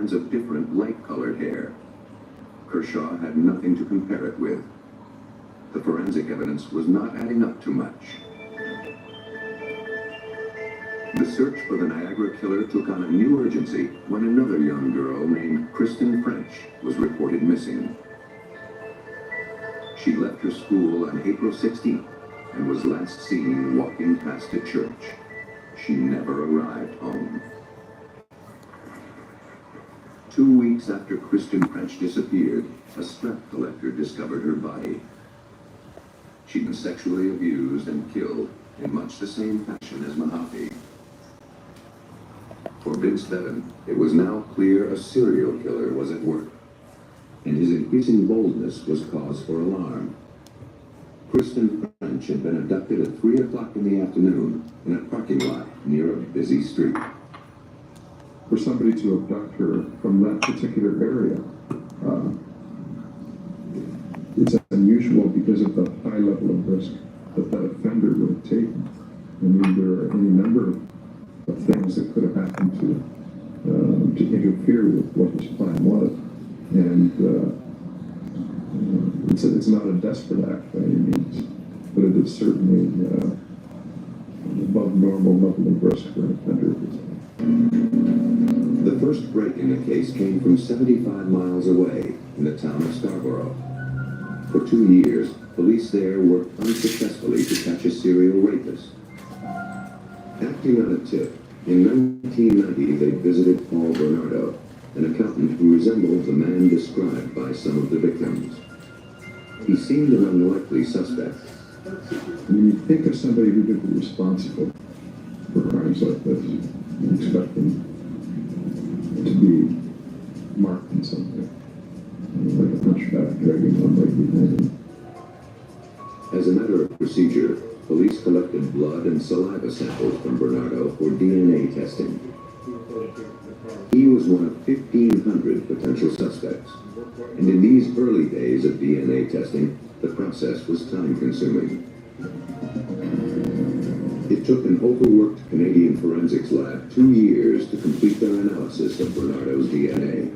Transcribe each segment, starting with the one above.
of different light-colored hair. Kershaw had nothing to compare it with. The forensic evidence was not adding up to much. The search for the Niagara killer took on a new urgency when another young girl named Kristen French was reported missing. She left her school on April 16th and was last seen walking past a church. She never arrived home. 2 weeks after Kristen French disappeared, a scrap collector discovered her body. She'd been sexually abused and killed in much the same fashion as Mahaffey. For Vince Bevan, it was now clear a serial killer was at work, and his increasing boldness was cause for alarm. Kristen French had been abducted at 3 o'clock in the afternoon in a parking lot near a busy street. For somebody to abduct her from that particular area, it's unusual because of the high level of risk that that offender would have taken. I mean, there are any number of things that could have happened to interfere with what his plan was. And it's not a desperate act by any means, but it is certainly above normal level of risk for an offender of this type. The first break in the case came from 75 miles away in the town of Scarborough. For 2 years, police there worked unsuccessfully to catch a serial rapist. Acting on a tip, in 1990 they visited Paul Bernardo, an accountant who resembled the man described by some of the victims. He seemed an unlikely suspect. When you think of somebody who could be responsible for crimes like this, you expect them to be marked in some way, like a hunchback dragging one leg behind him. As a matter of procedure, police collected blood and saliva samples from Bernardo for DNA testing. He was one of 1,500 potential suspects, and in these early days of DNA testing, the process was time-consuming. It took an overworked Canadian forensics lab 2 years to complete their analysis of Bernardo's DNA.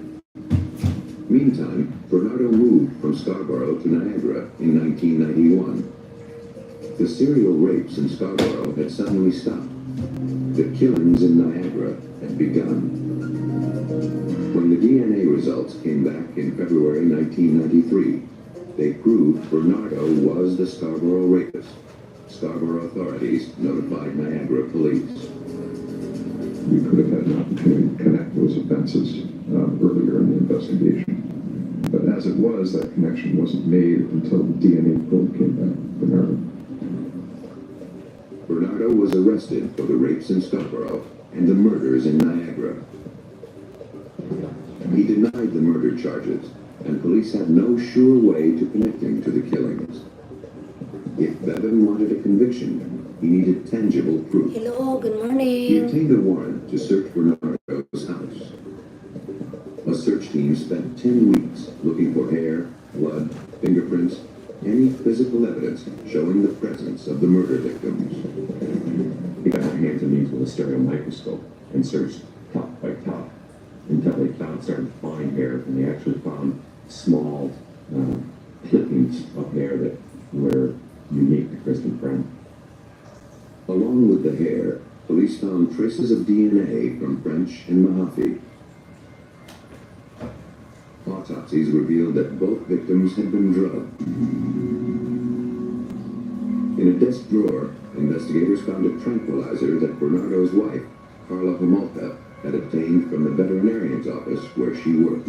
Meantime, Bernardo moved from Scarborough to Niagara in 1991. The serial rapes in Scarborough had suddenly stopped. The killings in Niagara had begun. When the DNA results came back in February 1993, they proved Bernardo was the Scarborough rapist. Scarborough authorities notified Niagara police. We could have had an opportunity to connect those offenses earlier in the investigation. But as it was, that connection wasn't made until the DNA probe came back from Bernardo. Bernardo was arrested for the rapes in Scarborough and the murders in Niagara. He denied the murder charges, and police had no sure way to connect him to the killings. If Bevan wanted a conviction, he needed tangible proof. Hello, good He morning. obtained a warrant to search Bernardo's house. A search team spent 10 weeks looking for hair, blood, fingerprints, any physical evidence showing the presence of the murder victims. He got their hands and knees with a stereo microscope and searched top by top until they started to find hair, and they actually found small clippings of hair that were unique to Kristen French. Along with the hair, police found traces of DNA from French and Mahaffey. Autopsies revealed that both victims had been drugged. In a desk drawer, investigators found a tranquilizer that Bernardo's wife, Carla Homolka, had obtained from the veterinarian's office where she worked.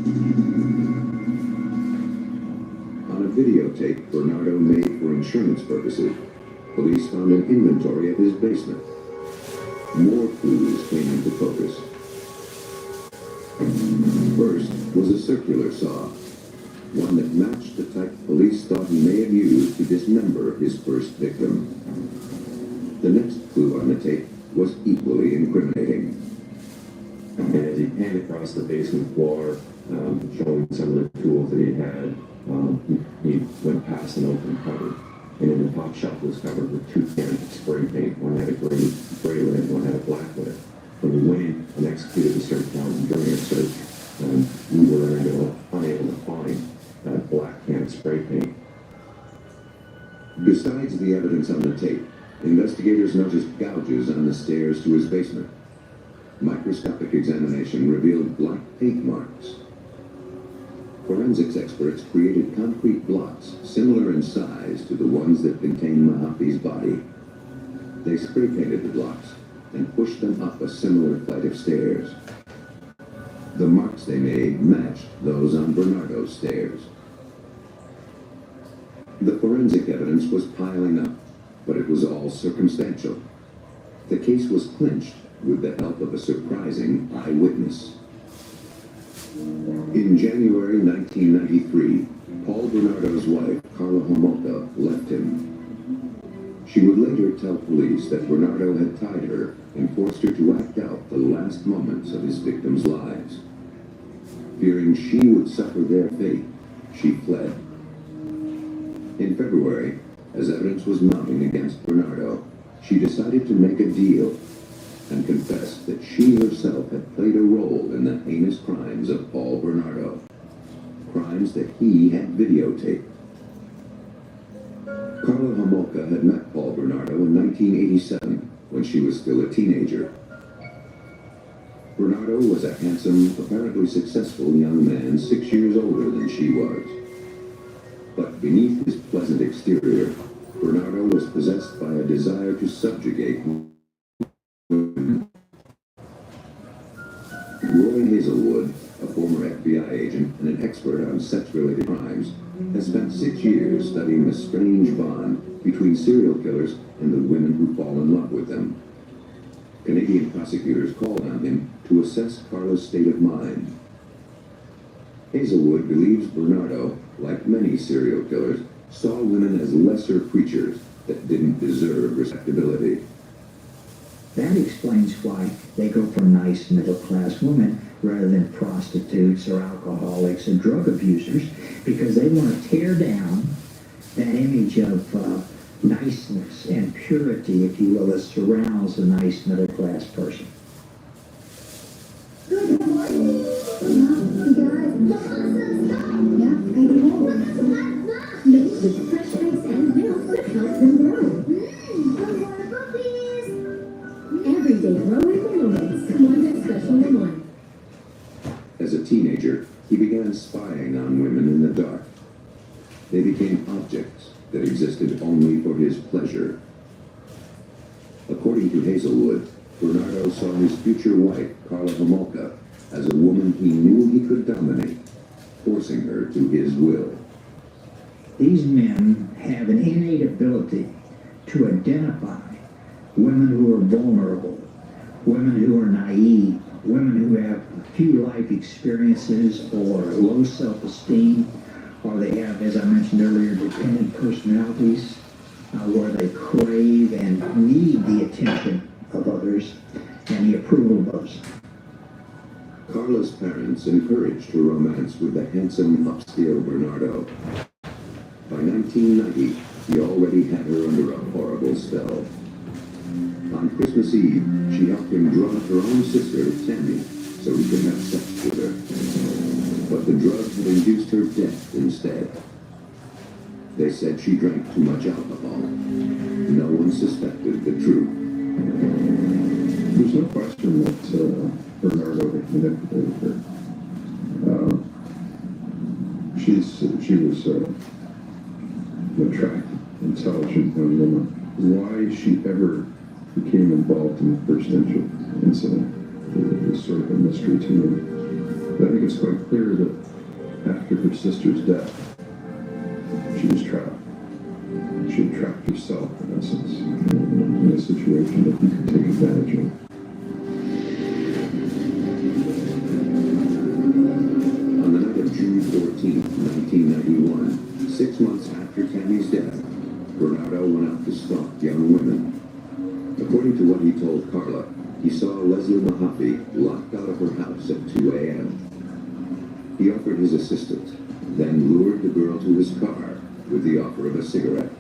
On a videotape Bernardo made for insurance purposes, police found an inventory of his basement. More clues came into focus. First was a circular saw, one that matched the type police thought he may have used to dismember his first victim. The next clue on the tape was equally incriminating. And as he panned across the basement floor, showing some of the tools that he had, he went past an open cupboard. And in the top shelf was covered with 2 cans of spray paint. One had a gray lid, one had a black lid. When we went in and executed the search warrant during our search, we were unable to find black can spray paint. Besides the evidence on the tape, investigators noticed gouges on the stairs to his basement. Microscopic examination revealed black paint marks. Forensics experts created concrete blocks similar in size to the ones that contained Mahaffy's body. They spray painted the blocks and pushed them up a similar flight of stairs. The marks they made matched those on Bernardo's stairs. The forensic evidence was piling up, but it was all circumstantial. The case was clinched with the help of a surprising eyewitness. In January 1993, Paul Bernardo's wife, Carla Homolka, left him. She would later tell police that Bernardo had tied her and forced her to act out the last moments of his victims' lives. Fearing she would suffer their fate, she fled. In February, as evidence was mounting against Bernardo, she decided to make a deal and confessed that she herself had played a role in the heinous crimes of Paul Bernardo, crimes that he had videotaped. Carla Homolka had met Paul Bernardo in 1987 when she was still a teenager. Bernardo was a handsome, apparently successful young man 6 years older than she was. But beneath his pleasant exterior, Bernardo was possessed by a desire to subjugate women. Roy Hazelwood, a former FBI agent and an expert on sex-related crimes, has spent 6 years studying the strange bond between serial killers and the women who fall in love with them. Canadian prosecutors called on him to assess Carla's state of mind. Hazelwood believes Bernardo, like many serial killers, saw women as lesser creatures that didn't deserve respectability. That explains why they go for nice middle-class women rather than prostitutes or alcoholics and drug abusers, because they want to tear down that image of niceness and purity, if you will, that surrounds a nice middle-class person. Good morning. Guys, yeah, I know. Made with fresh eggs and milk that help them grow. Puppies. Everyday growing moments. One special one. As a teenager, he began spying on women in the dark. They became objects that existed only for his pleasure. According to Hazelwood, Bernardo saw his future wife, Carla Homolka, as a woman he knew he could dominate, forcing her to his will. These men have an innate ability to identify women who are vulnerable, women who are naive, women who have few life experiences or low self-esteem, or they have, as I mentioned earlier, dependent personalities, where they crave and need the attention of others and the approval of others. Carla's parents encouraged her romance with the handsome, upscale Bernardo. By 1990, he already had her under a horrible spell. On Christmas Eve, she helped him drug her own sister, Tammy, so he could have sex with her. But the drug had induced her death instead. They said she drank too much alcohol. No one suspected the truth. There's no question that Bernardo had manipulated her. She was an attractive, intelligent young woman. Why she ever became involved in the first incident is sort of a mystery to me. But I think it's quite clear that after her sister's death, she was trapped. She had trapped herself, in essence, in a situation that he could take advantage of. On the night of June 14, 1991, 6 months after Tammy's death, Bernardo went out to stalk young women. According to what he told Carla, he saw Leslie Mahaffy locked out of her house at 2 a.m. He offered his assistance, then lured the girl to his car with the offer of a cigarette.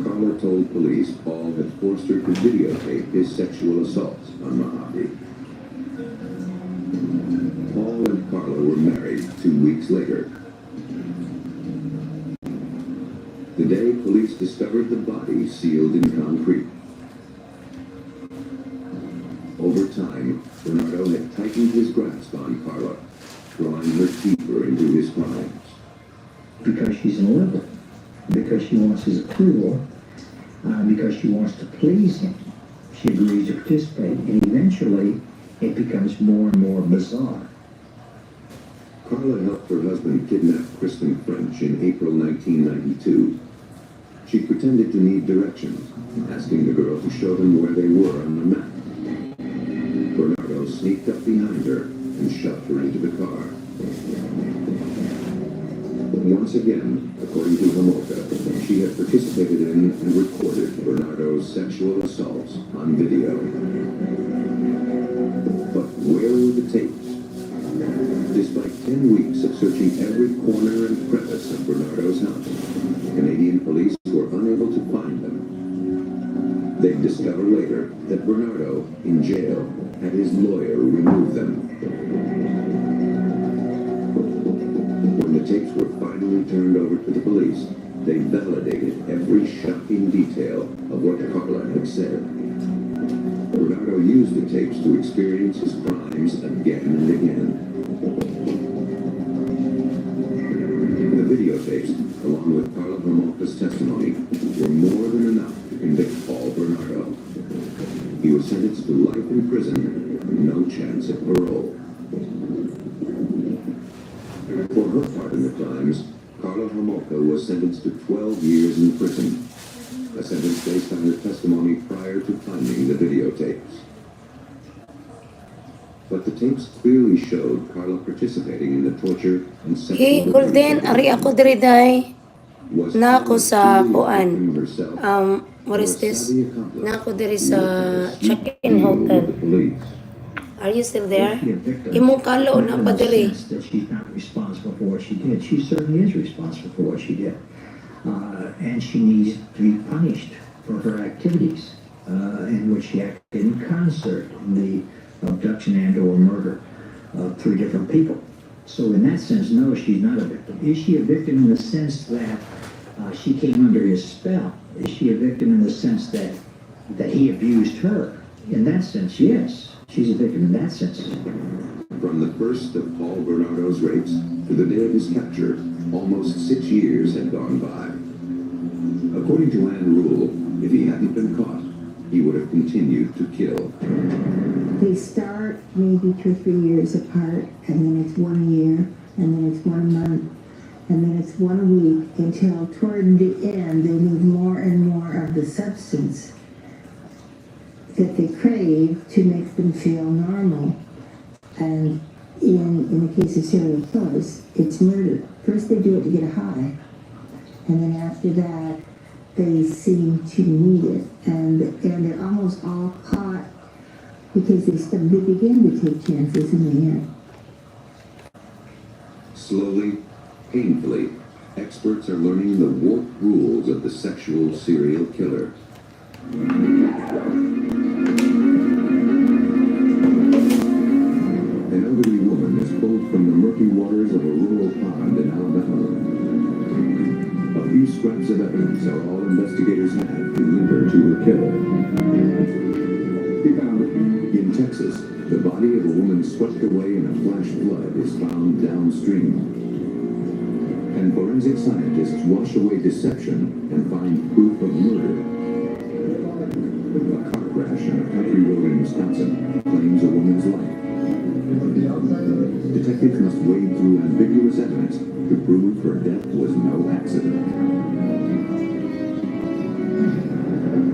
Carla told police Paul had forced her to videotape his sexual assaults on Mahaffy. Paul were married 2 weeks later. The day police discovered the body sealed in concrete. Over time, Bernardo had tightened his grasp on Carla, drawing her deeper into his crimes. Because she's in love with him, because she wants his approval, because she wants to please him. She agrees to participate, and eventually it becomes more and more bizarre. Carla helped her husband kidnap Kristen French in April 1992. She pretended to need directions, asking the girl to show them where they were on the map. Bernardo sneaked up behind her and shoved her into the car. Once again, according to Homolka, she had participated in and recorded Bernardo's sexual assaults on video. But where were the tapes? Despite 10 weeks of searching every corner and crevice of Bernardo's house, Canadian police were unable to find them. They'd discover later that Bernardo, in jail, had his lawyer remove them. When the tapes were finally turned over to the police, they validated every shocking detail of what Carla had said. Bernardo used the tapes to experience his crimes again and again. The videotapes, along with Carla Homolka's testimony, were more than enough to convict Paul Bernardo. He was sentenced to life in prison with no chance of parole. For her part in the crimes, Carla Homolka was sentenced to 12 years in prison, a sentence based on her testimony prior to finding the videotapes. But the tapes clearly showed Carla participating in the torture and Hey, sexual Golden, abuse. ari ako diri day. Was Na ako Carla sa truly kuan. victim herself, What or is a this? savvy accomplice Na ako diri who sa worked out a sneak check-in deal hotel. with the police? Are you still there? Is she a victim? Imong kalo Not na in pa the diri. sense that she's not responsible for what she did. She certainly is responsible for what she did. And she needs to be punished for her activities in which she acted in concert in the abduction and or murder of 3 different people. So in that sense, no, she's not a victim. Is she a victim in the sense that she came under his spell? Is she a victim in the sense that he abused her? In that sense, yes. She's a victim in that sense. From the first of Paul Bernardo's rapes to the day of his capture, almost 6 years had gone by. According to Anne Rule, if he hadn't been caught, he would have continued to kill. They start maybe 2 or 3 years apart, and then it's 1 year, and then it's 1 month, and then it's 1 week, until toward the end they need more and more of the substance that they crave to make them feel normal. And in the case of serial killers, it's murder. First they do it to get a high, and then after that they seem to need it, and they're almost all caught because they begin to take chances in the end. Slowly, painfully, experts are learning the warped rules of the sexual serial killer. An elderly woman is pulled from the murky waters of a rural pond in Alabama. A few scraps of evidence are all investigators have to link her to her killer. In Texas, the body of a woman swept away in a flash flood is found downstream. And forensic scientists wash away deception and find proof of murder. A car crash on a country road in Wisconsin claims a woman's life. Detectives must wade through ambiguous evidence to prove her death was no accident.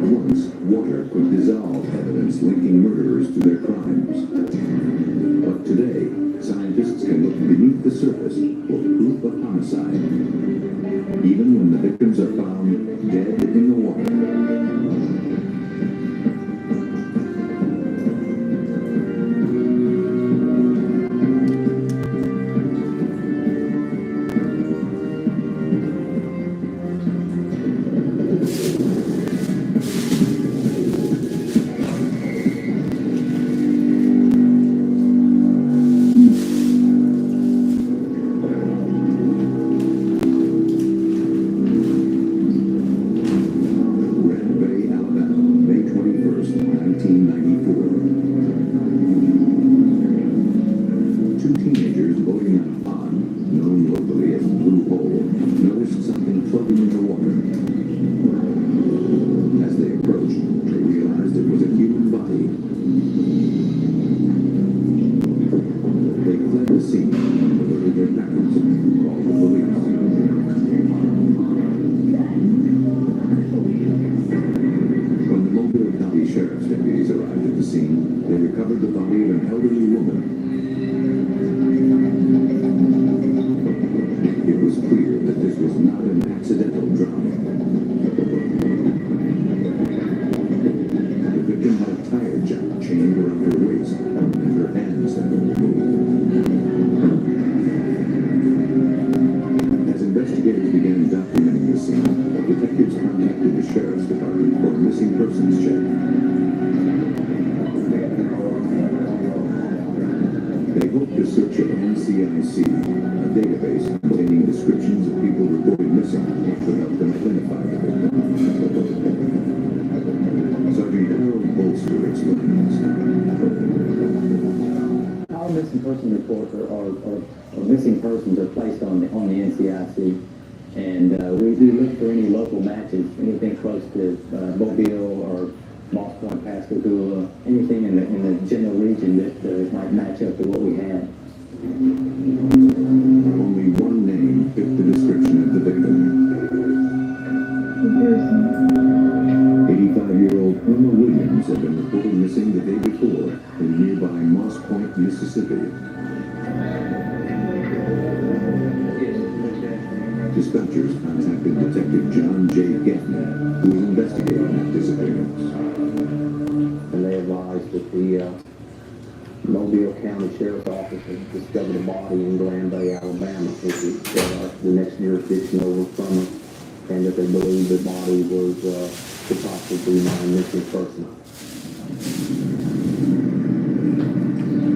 Once, water could dissolve evidence linking murderers to their crimes. But today, scientists can look beneath the surface for proof of homicide, even when the victims are found dead in the water. boating on a pond, known locally as Blue Hole, noticed something floating in the water. As they approached, they realized it was a human body. They fled the scene and alerted their parents, who called the police. When the Mobile County Sheriff's deputies arrived at the scene, they recovered the body of an elderly woman. It was clear that this was not an accidental drowning. The victim had a tire jack chained around her waist, and her hands had been removed. As investigators began documenting the scene, detectives contacted the Sheriff's Department for a missing persons check. They hoped the search of NCIC, a database containing descriptions of people reported missing, would help them identify the victim. Sergeant Harold Bolster explains. All missing person reports or missing persons are placed on the NCIC, and we do look for any local matches, anything close to Mobile or Moss Point, Pascagoula, anything in the general region that might match up to what we had. Only one name fit the description of the victim. 85-year-old Irma Williams had been reported missing the day before in nearby Moss Point, Mississippi. Dispatchers contacted Detective John J. Gaffney, who was investigating that disappearance. And they advised that the Mobile County Sheriff's Office had discovered a body in Grand Bay, Alabama, which is the next jurisdiction over from us, and that they believed the body was could possibly be my missing person.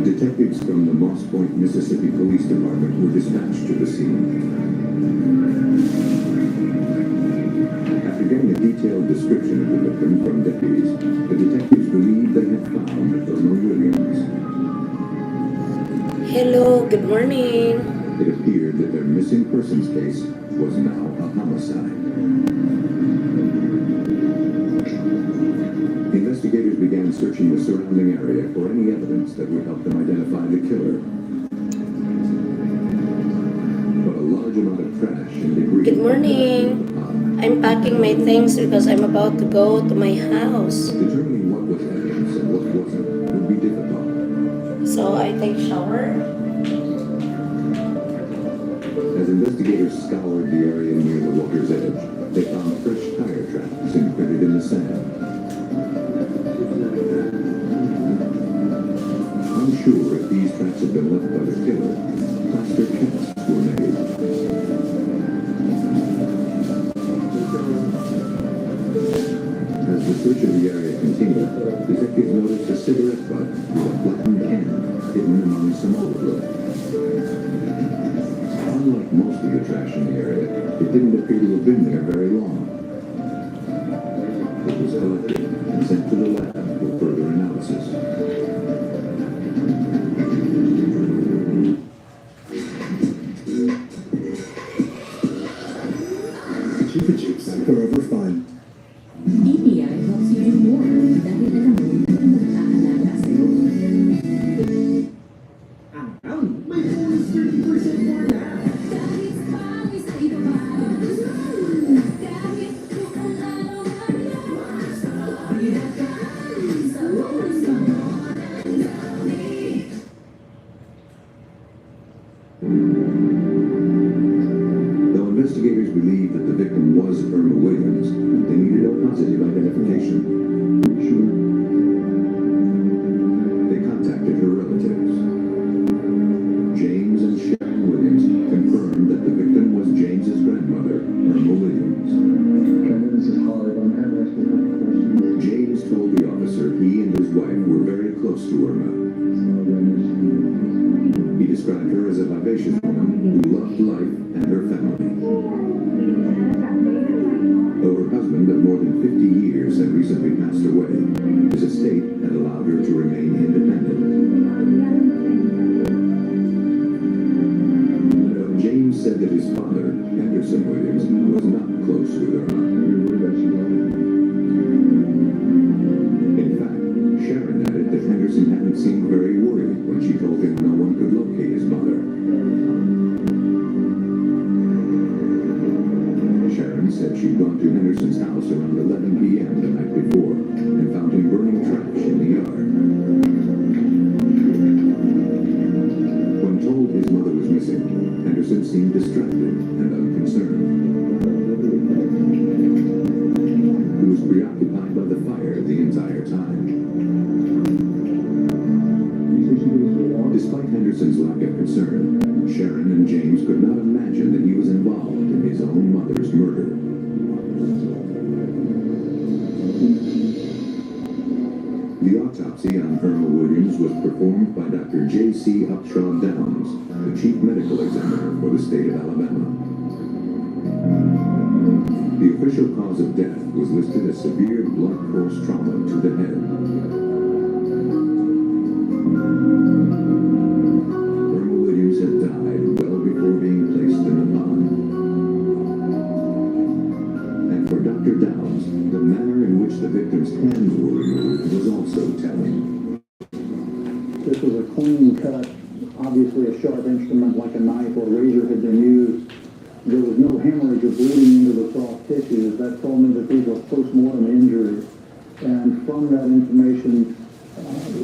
Detectives from the Moss Point, Mississippi Police Department were dispatched to the scene. After getting a detailed description of the victim from deputies, the detectives believed they had found Irma Williams. Hello, good morning. It appeared that their missing persons case was now a homicide. Investigators began searching the surrounding area for any evidence that would help them identify the killer. But a large amount of trash and debris... Good morning. I'm packing my things because I'm about to go to my house. Determining what was evidence and what wasn't would be difficult. So I take shower. As investigators scoured the area near the water's edge, they found fresh tire tracks imprinted in the sand. Unsure if these tracks had been left by the killer, plaster casts were made. As the search of the area continued, detectives noticed a cigarette butt with a flattened can hidden among some overgrowth. Unlike most of the trash in the area, it didn't appear to have been there very long. It was collected and sent to the lab for further analysis. Chupa Chups, forever fun. BPI helps you do more dahil alam mo na magkakalaga sa'yo. May bonus 30% more na. Kahit pangis sa iba pa. Kahit kung ano man yan. Pagkakain sa bonus pa mo ng dami. Though investigators believed that the victim was Irma Williams, they needed a positive identification. Sure. They contacted her relatives. James and Sharon Williams confirmed that the victim was James's grandmother, Irma Williams. This is hard. I'm asking a question. James told the officer he and his wife were very close to Irma. He described her as a vivacious woman who loved life and her family. Though her husband of more than 50 years had recently passed away, his estate had allowed her to remain independent. His father, Henderson Williams, was not close with Irma. In fact, Sharon added that Henderson hadn't seemed very worried when she told him no one could locate his mother. Sharon said she'd gone to Henderson's house around 11 p.m. the night before and found him burning trash in the yard. When told his mother was missing, Henderson seemed distracted and unconcerned. He was preoccupied by the fire the entire time. Despite Henderson's lack of concern, Sharon and James could not imagine that he was involved in his own mother's murder. The autopsy on Irma Williams was performed by Dr. J.C. Upshaw Downs, the chief medical examiner for the state of Alabama. The official cause of death was listed as severe blunt force trauma to the head. Irma Williams had died well before being placed in the pond. And for Dr. Downs, the manner in which the victim's hands were removed was also telling. This was a clean cut, obviously a sharp instrument like a knife or razor had been used. There was no hemorrhage or bleeding into the soft tissues. That told me that these were post-mortem injuries. And from that information,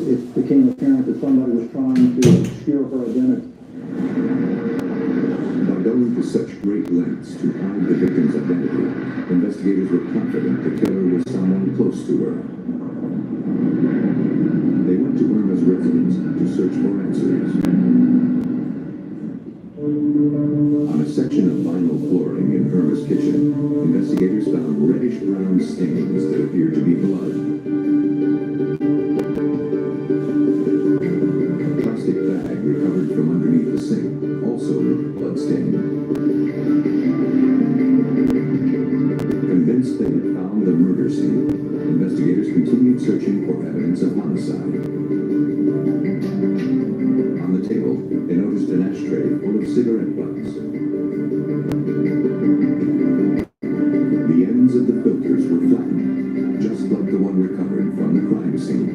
it became apparent that somebody was trying to obscure her identity. By going to such great lengths to hide the victim's identity, investigators were confident the killer was someone close to her. They went to Irma's residence to search for answers. On a section of vinyl flooring in Irma's kitchen, investigators found reddish-brown stains that appeared to be blood. A plastic bag recovered from underneath the sink also looked bloodstained. Convinced they had found the murder scene, investigators continued searching for evidence of homicide. On the table, they noticed an ashtray full of cigarette butts. The ends of the filters were flattened, just like the one recovered from the crime scene.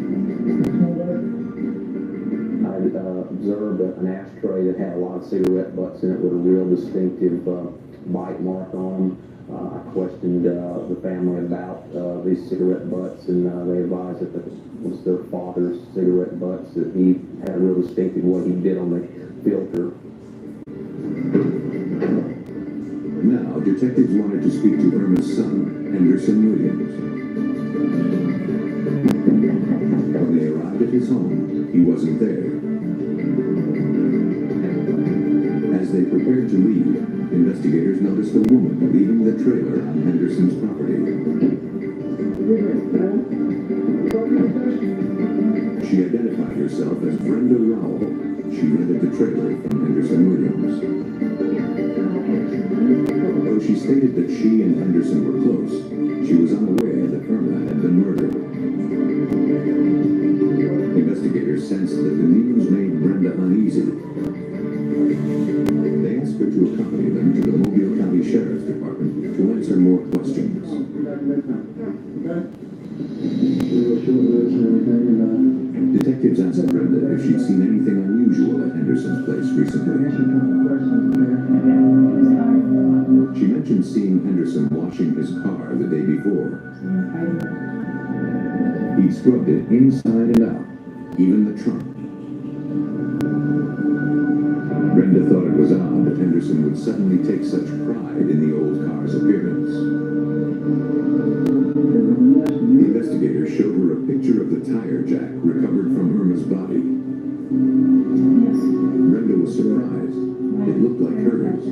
I observed an ashtray that had a lot of cigarette butts in it with a real distinctive bite mark on them. I questioned the family about these cigarette butts, and they advised that it was their father's cigarette butts, that he had a real distinctive what he did on the filter. Now, detectives wanted to speak to Irma's son, Henderson Williams. When they arrived at his home, he wasn't there. As they prepared to leave, investigators noticed a woman leaving the trailer on Henderson's property. She identified herself as Brenda Rowell. She rented the trailer from Henderson Williams. Though she stated that she and Henderson were close, she was unaware that Irma had been murdered. Investigators sensed that the news made Brenda uneasy. They asked her to accompany them to the Mobile County Sheriff's Department to answer more questions. Detectives asked Brenda if she'd seen anything unusual at Henderson's place recently. She mentioned seeing Henderson washing his car the day before. He'd scrubbed it inside and out, even the trunk. Brenda thought it was odd that Henderson would suddenly take such pride in the old car's appearance. The investigators showed her a picture of the tire jack recovered from Irma's body. Brenda was surprised. It looked like hers.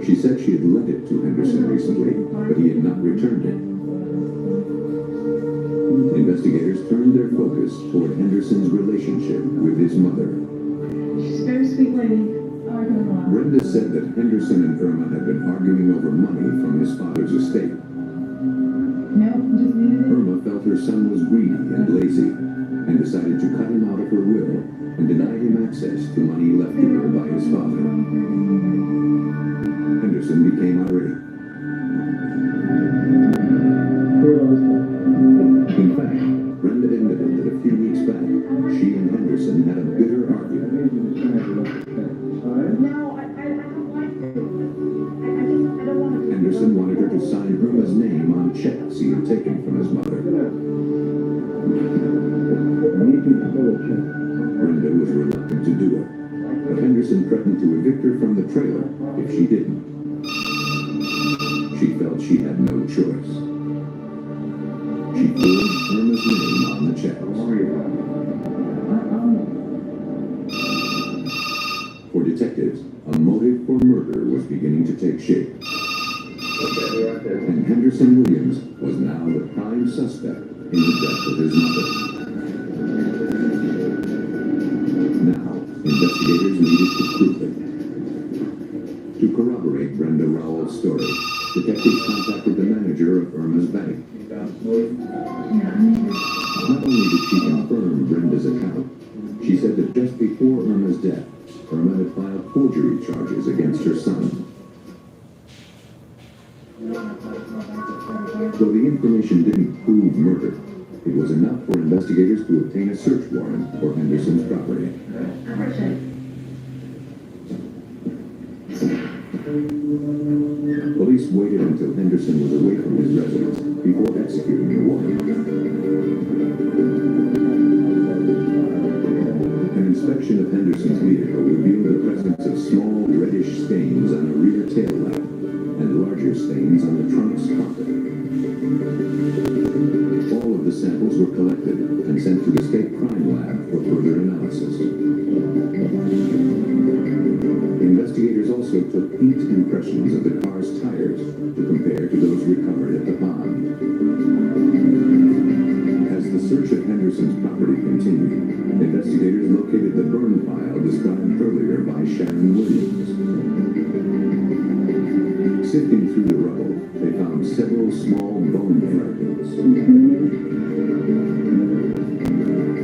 She said she had lent it to Henderson recently, but he had not returned it. Investigators turned their focus toward Henderson's relationship with his mother. She's a very sweet lady. Brenda said that Henderson and Irma had been arguing over money from his father's estate. No, just leave it. Irma felt her son was greedy and lazy, and decided decided to cut him out of her will and deny him access to money left to her by his father. Henderson became irate. In fact, Brenda admitted that a few weeks back, she and Henderson had a bitter argument. No, I don't like to. I don't want to. Henderson wanted her to sign Irma's name on checks he had taken from his mother. Brenda was reluctant to do it, but Henderson threatened to evict her from the trailer if she didn't. She felt she had no choice. She forged Irma's name on the checks. For detectives, a motive for murder was beginning to take shape. And Henderson Williams was now the prime suspect in the death of his mother. Now, investigators needed to prove it. To corroborate Brenda Rowell's story, detectives contacted the manager of Irma's bank. Not only did she confirm Brenda's account, she said that just before Irma's death, Irma had filed forgery charges against her son. Though the information didn't prove murder, it was enough for investigators to obtain a search warrant for Henderson's property. Police waited until Henderson was away from his residence before executing the warrant. An inspection of Henderson's vehicle revealed the presence of small reddish stains on the rear tail lamp and larger stains on the trunk's pocket. All of the samples were collected and sent to the state crime lab for further analysis. Investigators also took paint impressions of the car's tires to compare to those recovered at the pond. As the search of Henderson's property continued, investigators located the burn pile described earlier by Sharon Williams. Sifting through the rubble, they found several small bone fragments.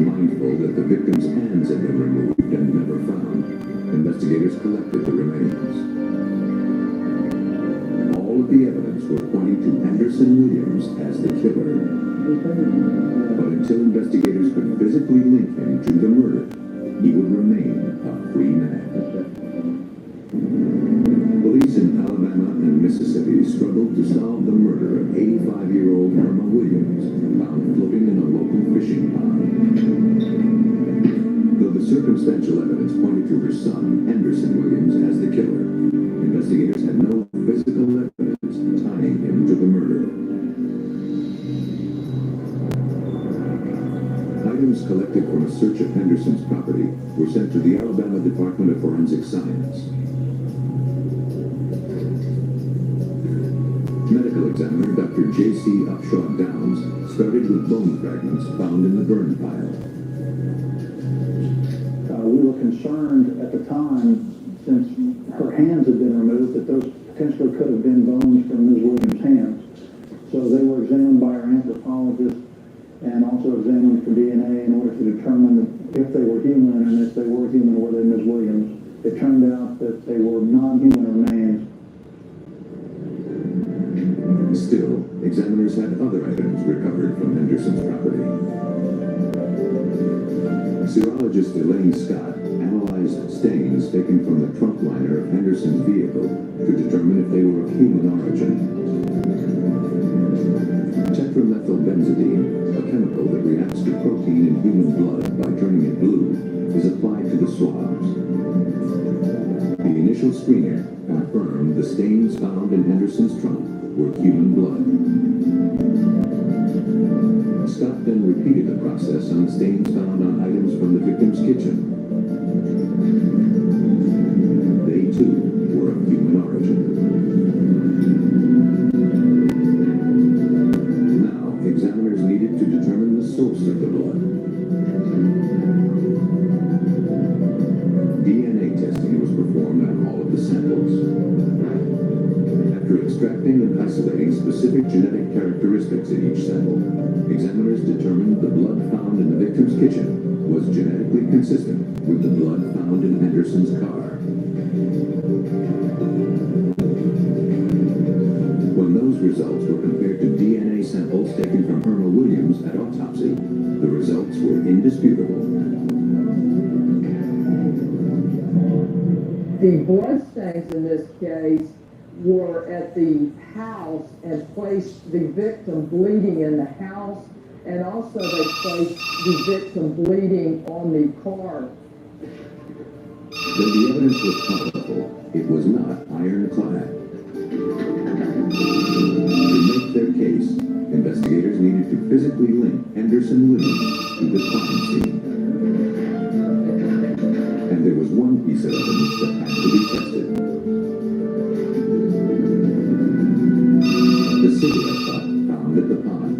Mindful that the victim's hands had been removed and never found, investigators collected the remains. All of the evidence was pointing to Henderson Williams as the killer. But until investigators could physically link him to the murder, he would remain a free man. Police in Alabama and Mississippi struggled to solve the murder of 85-year-old Irma Williams, found floating in a local fishing pond. Though the circumstantial evidence pointed to her son, Henderson Williams, as the killer, investigators had no physical evidence tying him to the murder. Items collected from a search of Henderson's property were sent to the Alabama Department of Forensic Science. Medical examiner Dr. J.C. Upshaw Downs started with bone fragments found in the burn pile. We were concerned at the time, since her hands had been removed, that those potentially could have been bones from Ms. Williams' hands. So they were examined by our anthropologist and also examined for DNA in order to determine if they were human, and if they were human, were they Ms. Williams. It turned out that they were non-human remains. Still, examiners had other items recovered from Henderson's property. Serologist Elaine Scott analyzed stains taken from the trunk liner of Henderson's vehicle to determine if they were of human origin. Tetramethylbenzidine, a chemical that reacts to protein in human blood by turning it blue, is applied to the swabs. The initial screener confirmed the stains found in Henderson's trunk were human blood. Scott then repeated the process on stains found on items from the victim's kitchen. They too were of human origin. Now, examiners needed to determine the source of the blood. DNA testing was performed on all of the samples. After extracting and isolating specific genetic characteristics in each sample, examiners determined the blood found in the victim's kitchen was genetically consistent with the blood found in Henderson's car. When those results were compared to DNA samples taken from Irma Williams at autopsy, the results were indisputable. The blood stains in this case were at the house and placed the victim bleeding in the house, and also they placed the victim bleeding on the car. Though the evidence was powerful, it was not ironclad. To make their case, investigators needed to physically link Henderson Williams to the crime scene. And there was one piece of evidence that had to be tested. The cigarette butt found at the pond.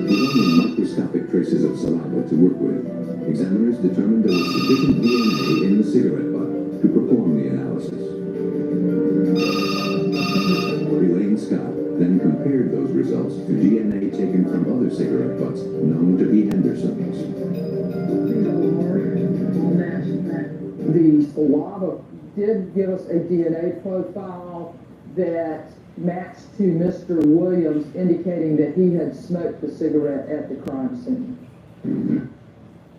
With only microscopic traces of saliva to work with, examiners determined there was sufficient DNA in the cigarette butt to perform the analysis. Elaine Scott then compared those results to DNA taken from other cigarette butts known to be Henderson's. The saliva did give us a DNA profile that matched to Mr. Williams, indicating that he had smoked the cigarette at the crime scene.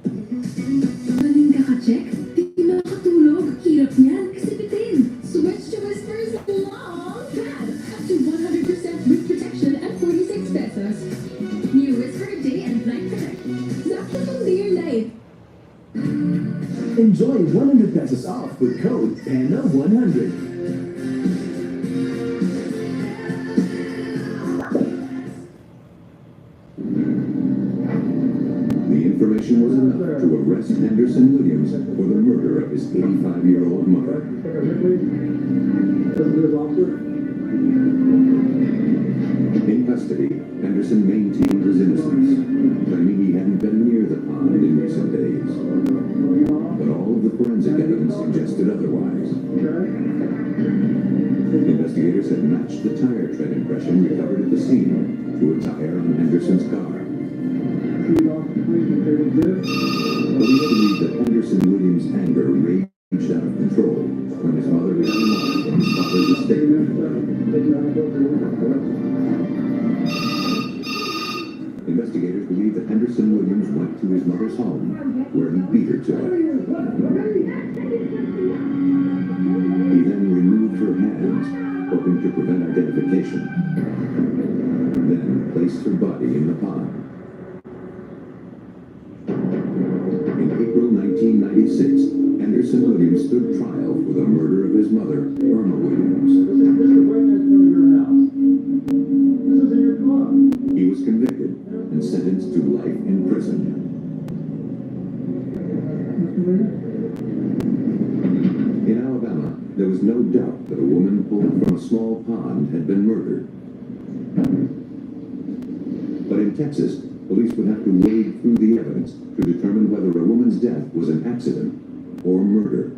Maling kaka-check? Di makatulog. Hirap niyan. Kasi bitin. Switch to Whisper's Long Pad. Up to 100% root protection at 46 pesos. New Whisper Day and Night Protect. Sakto pang day or night. Enjoy 100 pesos off with code PANA100. The information was enough to arrest Henderson Williams for the murder of his 85-year-old mother. In custody, Henderson maintained his innocence, claiming he hadn't been near the pond in recent days. But all of the forensic evidence suggested otherwise. Investigators had matched the tire tread impression recovered at the scene to a tire on Henderson's car. Police believe that Henderson Williams' anger raged out of control when his mother ran him off from his father's estate. Investigators believe that Henderson Williams went to his mother's home, where he beat her to it. He then removed her hands, hoping to prevent identification. Then placed her body in the pond. In April 1996, Henderson Williams stood trial for the murder of his mother, Irma Williams. He was convicted and sentenced to life in prison. In Alabama, there was no doubt that a woman pulled from a small pond had been murdered. But in Texas, police would have to wade through the evidence to determine whether a woman's death was an accident or murder.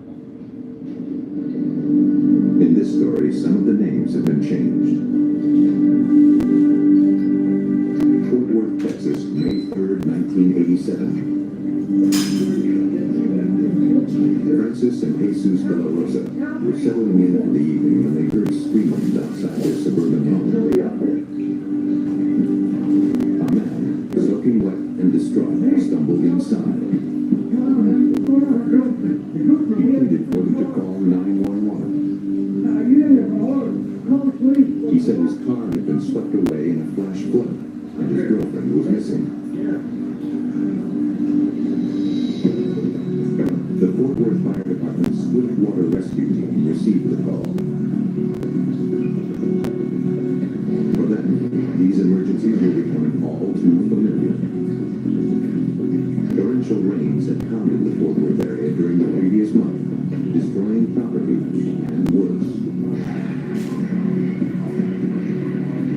In this story, some of the names have been changed. Fort Worth, Texas, May 3rd, 1987. Francis and Jesus de la Rosa were settling in for the evening when they heard screams outside their suburban home. A man, soaking wet and distraught, stumbled inside. He pleaded for them to call 911. He said his car had been swept away in a flash flood, and his girlfriend was missing. The Fort Worth Fire Department's swift water rescue team received the call. For them, these emergencies were becoming all too familiar. Torrential rains had pounded the Fort Worth area during the previous month, destroying property and woods.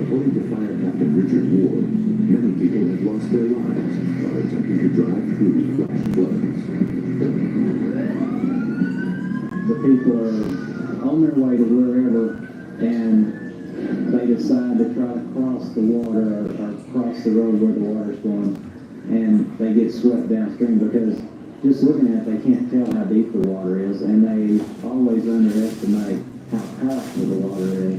According to Fire Captain Richard Ward, many people had lost their lives while attempting to drive through flash floods. The people are on their way to wherever, and they they decide to try to cross the water or cross the road where the water's going, and they get swept downstream because just looking at it, they can't tell how deep the water is, and they always underestimate how powerful the water is.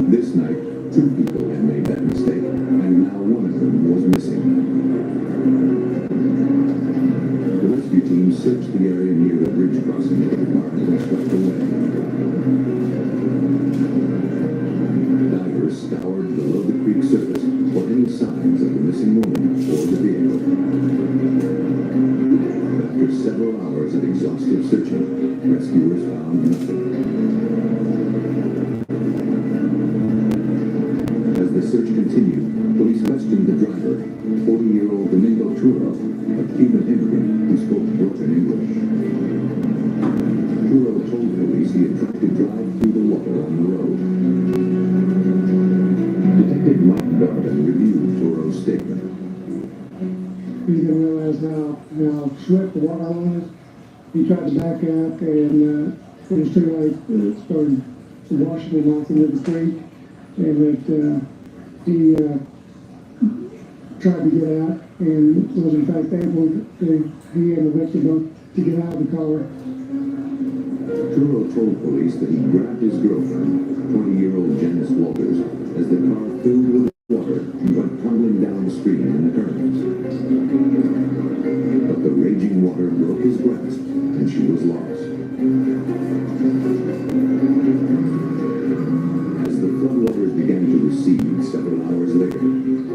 This night, 2 people had made that mistake, and now one of them was missing. The rescue team searched the area near the bridge crossing where the car had been swept away. Divers scoured below the creek surface for any signs of the missing woman or the vehicle. After several hours of exhaustive searching, rescuers found nothing. As the search continued, police questioned the driver, 40-year-old Domingo Turo, a Cuban immigrant who spoke broken English. Turo told police he had tried to drive through the water on the road. Detective Mike Garvin reviewed Turo's statement. He didn't realize how swift the water was. He tried to back up, and it was too late. It started washing him off into the creek, and that he tried to get out and was in fact able to, he and the victim both, to get out of the car. Turo told police that he grabbed his girlfriend, 20-year-old Janice Walters, as the car filled with water and went tumbling downstream in the currents. But the raging water broke his grasp, and she was lost. As the floodwaters began to recede several hours later,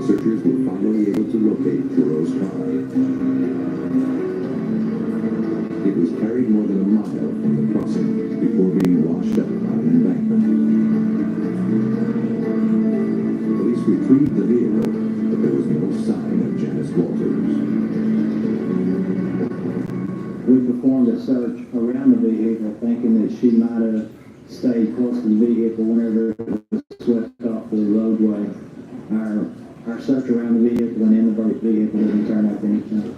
searchers were finally able to locate Turo's car. It was carried more than a mile from the crossing before being washed up on an embankment. Police retrieved the vehicle, but there was no sign of Janice Walters. We performed a search around the vehicle thinking that she might have stayed close to the vehicle whenever it was swept off the roadway. Our search around the vehicle and in the vehicle didn't turn up anything.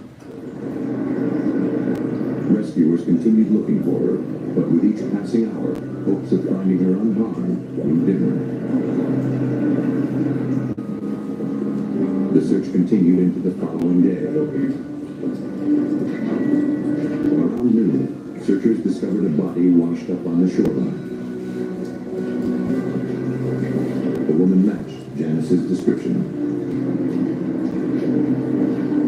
Rescuers continued looking for her, but with each passing hour, hopes of finding her unharmed grew dimmer. The search continued into the following day. Around noon, searchers discovered a body washed up on the shoreline. The woman matched Janice's description.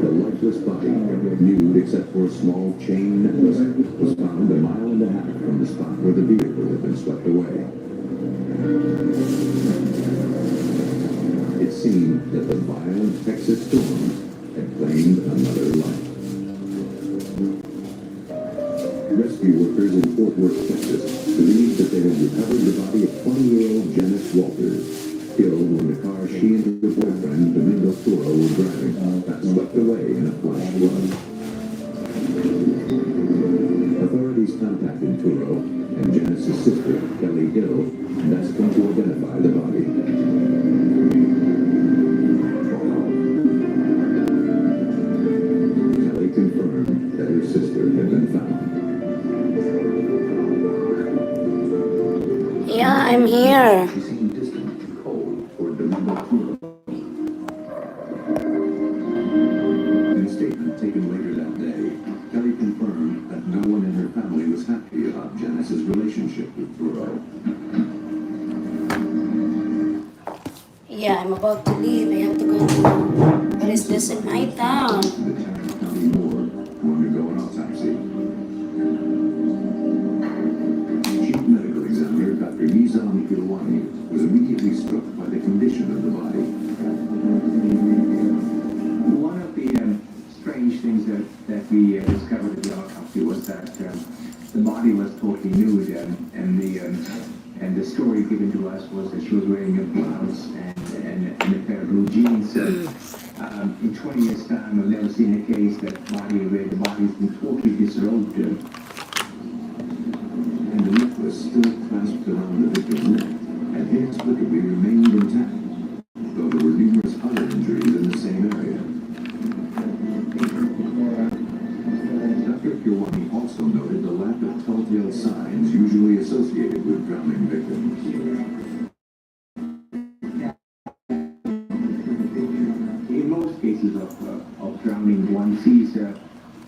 The lifeless body, nude except for a small chain necklace, was found a mile and a half from the spot where the vehicle had been swept away. It seemed that the violent Texas storm had claimed another life. Rescue workers in Fort Worth, Texas, believed that they had recovered the body of 20-year-old Janice Walters, killed when the car she and her boyfriend, Domingo Turo, were driving, got swept away in a flash flood. Authorities contacted Turo and Janice's sister, Kelly Hill, and asked them to identify the body. Kelly confirmed that her sister had been found. Yeah, I'm here. She seemed distant and cold toward Domingo Turo. In a statement taken later that day, Kelly confirmed that no one in her family was happy about Janice's relationship with Turo. Yeah, I'm about to leave. I have to go to, what is this, in my town? The Tarrant County Morgue to undergo an autopsy. Chief Medical Examiner Dr. Nizam Ilwani was immediately struck by the condition of the body. One of the strange things that we discovered at the autopsy was that the body was totally nude, and the story given to us was that she was wearing a blouse and a pair of blue jeans. In 20 years' time, I've never seen a case where the body's been totally disrobed. And the necklace still clasped around the victim's neck had inexplicably remained intact, though there were numerous other injuries in the same area. Dr. Ilwani also noted the lack of telltale signs usually associated with drowning victims.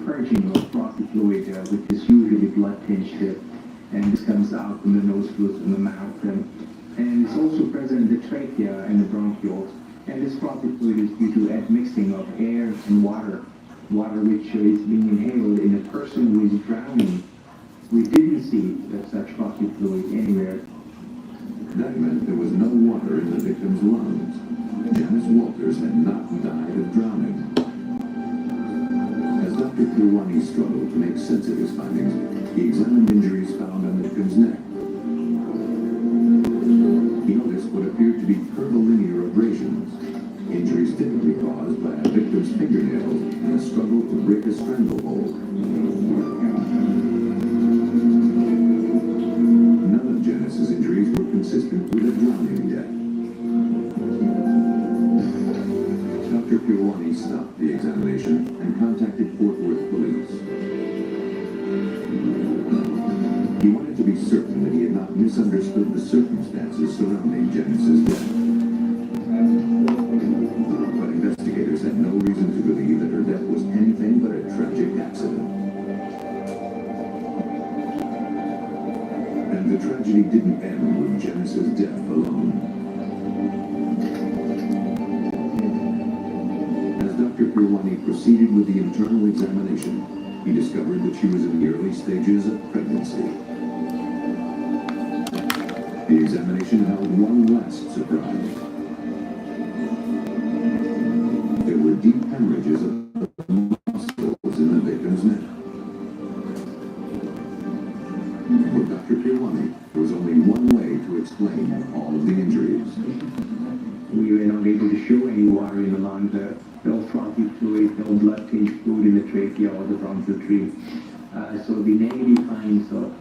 purging of frothy fluid, which is usually blood-tinged, and this comes out from the nose, goes in the mouth, and it's also present in the trachea and the bronchioles. And this frothy fluid is due to admixing of air and water which is being inhaled in a person who is drowning. We didn't see such frothy fluid anywhere. That meant there was no water in the victim's lungs. Janice Walters had not died of drowning. As Dr. Kirwani struggled to make sense of his findings, he examined injuries found on the victim's neck. He noticed what appeared to be curvilinear abrasions, injuries typically caused by a victim's fingernails in a struggle to break a stranglehold. None of Janice's injuries were consistent with a drowning death. Dr. Kirwani stopped the examination and contacted Fort Worth police. He wanted to be certain that he had not misunderstood the circumstances surrounding Janice's death. But investigators had no reason to believe that her death was anything but a tragic accident. And the tragedy didn't end with Janice's death alone. As Dr. Kirwani proceeded with the internal examination, he discovered that she was in the early stages of pregnancy. The examination held one last surprise. There were deep hemorrhages of muscles in the victim's neck. For Dr. Kirwani, there was only one way to explain all of the injuries. We were not able to show any water in the lungs, no frothy fluid, no blood-tinged fluid in the trachea or the bronchial tree. So the negative findings of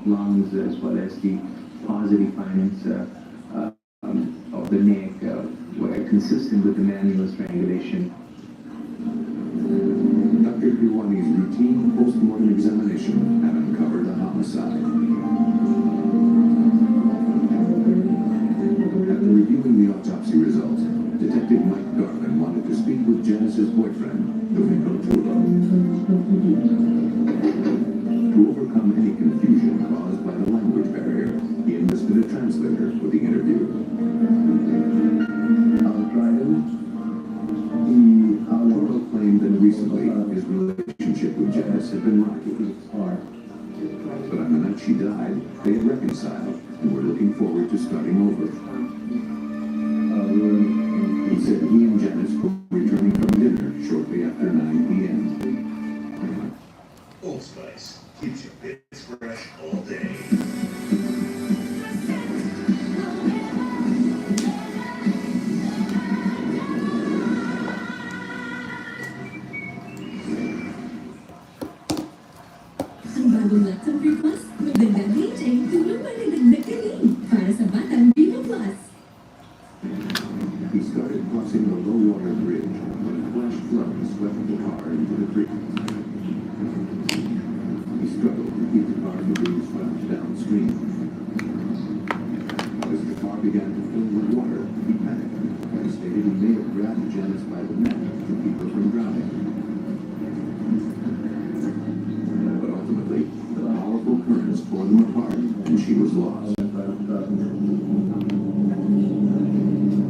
lungs as well as the positive findings of the neck were consistent with the manual strangulation. Dr. Kirwani's routine post-mortem examination had uncovered a homicide. After reviewing the autopsy results, Detective Mike Garvin wanted to speak with Janice's boyfriend, Dumaguete. To overcome any confusion caused by the language barrier, he enlisted a translator for the interview. Arturo claimed that recently his relationship with Janice had been rocky. But on the night she died, they had reconciled and were looking forward to starting over. He said he and Janice were returning from dinner shortly after 9 p.m. Old Spice keeps your bits fresh all day. Ang bagong laptop Plus, may dagdag HA, tulong pa rin dagdag kanin para sa batang Vivo Plus. He started crossing the low-water bridge when a flash flood swept the car into the creek. He struggled to keep the car from being swept downstream. As the car began to fill with water, he panicked. He stated he may have grabbed Janice by the neck to keep her from drowning. But ultimately, the powerful currents tore them apart, and she was lost.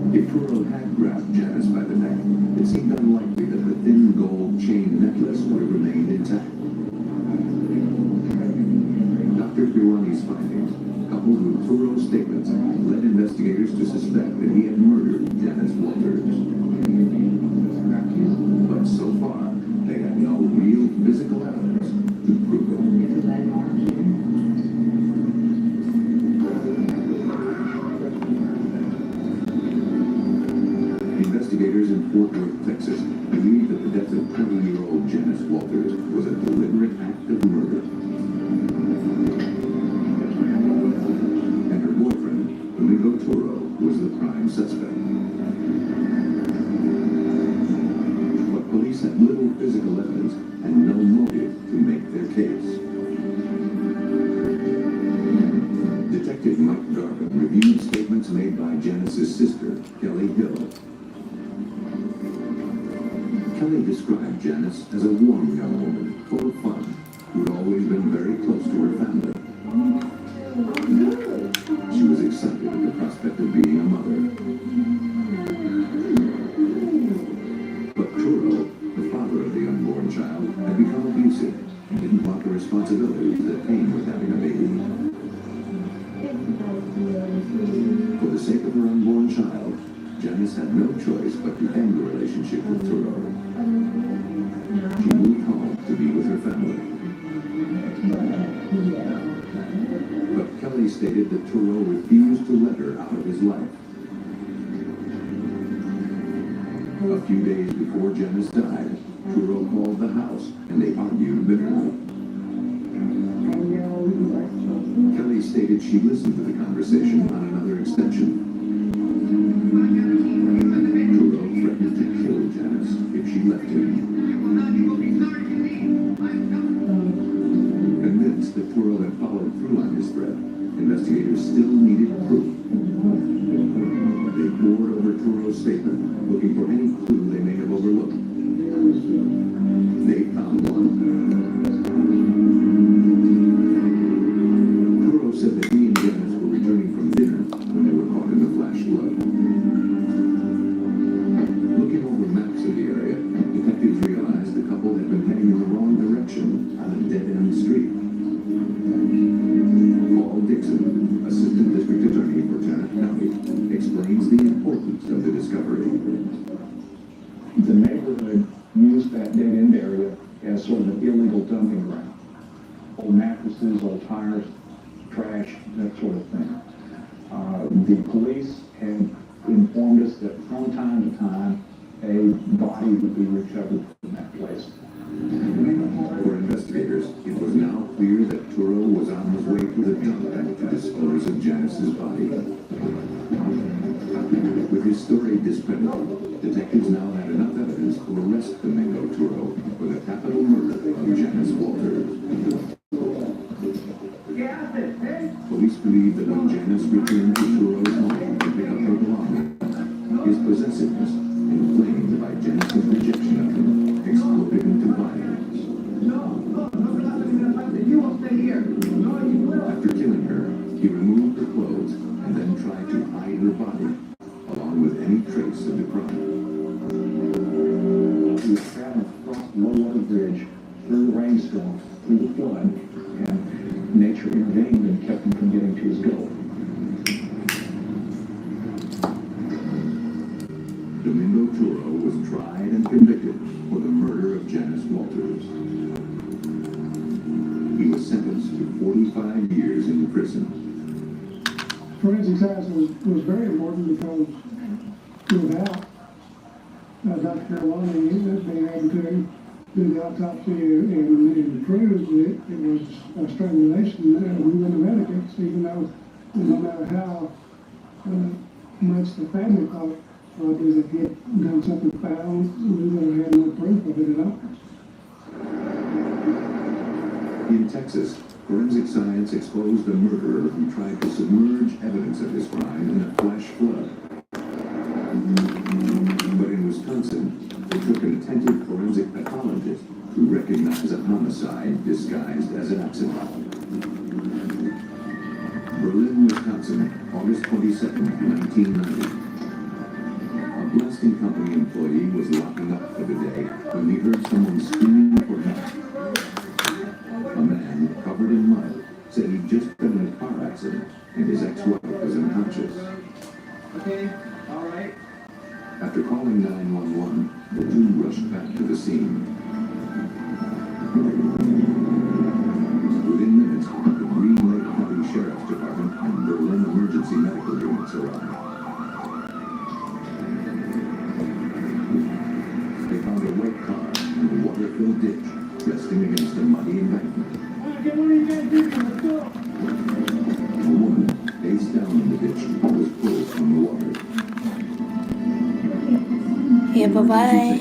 If Turo had grabbed Janice by the neck, it seemed unlikely that the thin gold chain necklace would have remained intact. Dr. Kirwani's findings, coupled with Turo's statements, led investigators to suspect that he had murdered Janice Walters. But so far, they had no real physical evidence to prove it. Investigators in Fort Worth, Texas, believe that the death of 20-year-old Janice Walters was a deliberate act of murder. And her boyfriend, Dumaguete, was the prime suspect. But police had little physical evidence and no motive to make their case. Detective Mike Garvin reviewed statements made by Janice's sister, Kelly Hill. Kelly described Janice as a warm strong young woman, full of fun, who'd always been very close to her family. She was excited at the prospect of being a mother. But Turo, the father of the unborn child, had become abusive and didn't want the responsibilities that came with having a baby. For the sake of her unborn child, Janice had no choice but to end the relationship with Turo. She moved home to be with her family. But Kelly stated that Turo refused to let her out of his life. A few days before Janice died, Turo called the house and they argued bitterly. Kelly stated she listened to the conversation on another extension. Turo threatened to kill Janice if she left him. Convinced that Turo had followed through on his threat, investigators still needed proof. They pored over Turo's statement, looking for any clue they may have overlooked. They found one. Turo said that he and Janice were returning from dinner when they were caught in a flash flood. Looking over maps of the area, detectives realized the couple had been heading in the wrong direction on a dead-end street. Paul Dixon, Assistant District Attorney for Janet County, explains the importance of the discovery. The neighborhood used that dead-end area as sort of an illegal dumping ground. Old mattresses, old tires, trash, that sort of thing. The police had informed us that from time to time, a body would be recovered from that place. For investigators, it was now clear that Turo was on his way to the dump to dispose of Janice's body. With his story discredited, detectives now had enough evidence to arrest Domingo Turo for the capital murder of Janice Walters. Police believe that when Janice returned to Turo's home to pick up her belongings, his possessiveness, inflamed by Janice's rejection of him, exploded into violence. After killing her, he removed her clothes and then tried to hide her body, along with any trace of the crime. He was traveling across the low-water bridge through the rainstorm, through the flood, and nature intervened and kept him from getting to his goal. Domingo Turo was tried and convicted for the murder of Janice Walters. He was sentenced to 45 years in prison. Forensic science was very important because without Dr. Carolina being able to do the autopsy and prove that it was a strangulation, we wouldn't have had a case, even though no matter how much the family thought probably that he had done something foul, we would have had no proof of it at all. In Texas, forensic science exposed a murderer who tried to submerge evidence of his crime in a flash flood. But in Wisconsin, it took an attentive forensic pathologist to recognize a homicide disguised as an accident. Berlin, Wisconsin, August 22, 1990. A blasting company employee was locking up for the day when he heard someone screaming for help. A man, covered in mud, said he'd just been in a car accident and his ex-wife was unconscious. Okay, all right. After calling 911, the two rushed back to the scene. Within minutes, the Green Lake County Sheriff's Department and Berlin emergency medical units arrived. They found a white car in a water-filled ditch, resting against a muddy embankment. Okay, what are you guys doing? Let's go. A woman, face down in the ditch, was pulled from the water. Yeah, bye-bye.